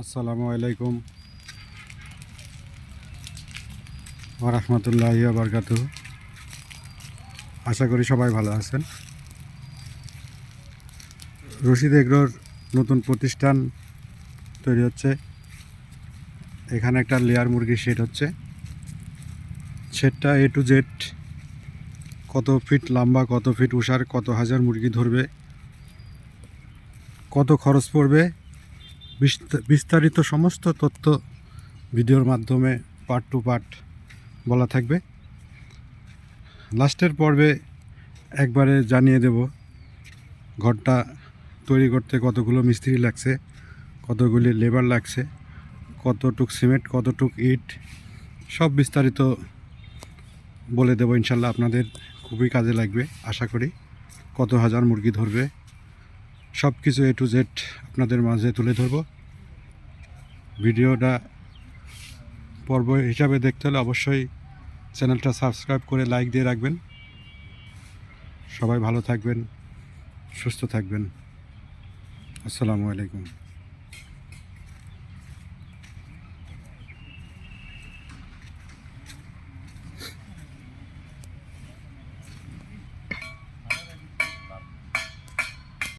আসসালামু আলাইকুম ওয়া রাহমাতুল্লাহি ওয়া বারাকাতুহু। আশা করি সবাই ভালো আছেন। রশিদ এগ্রোর নতুন প্রতিষ্ঠান তৈরি হচ্ছে। এখানে একটা লেয়ার মুরগির শেড হচ্ছে। শেডটা A to Z, কত ফিট লম্বা, কত ফিট উষার, কত হাজার মুরগি ধরবে, কত খরচ পড়বে, বিস্তারিত সমস্ত তথ্য ভিডিওর মাধ্যমে পার্ট টু পার্ট বলা থাকবে। লাস্টের পর্বে একবারে জানিয়ে দেব ঘরটা তৈরি করতে কতগুলো মিস্ত্রি লাগছে, কতগুলি লেবার লাগছে, কতটুক সিমেন্ট, কতটুক ইট, সব বিস্তারিত বলে দেবো ইনশাল্লাহ। আপনাদের খুবই কাজে লাগবে আশা করি। কত হাজার মুরগি ধরবে সব কিছু A to Z আপনাদের মাঝে তুলে ধরব। ভিডিওটা পর্ব হিসাবে দেখতে হলে অবশ্যই চ্যানেলটা সাবস্ক্রাইব করে লাইক দিয়ে রাখবেন। সবাই ভালো থাকবেন, সুস্থ থাকবেন। আসসালামু আলাইকুম।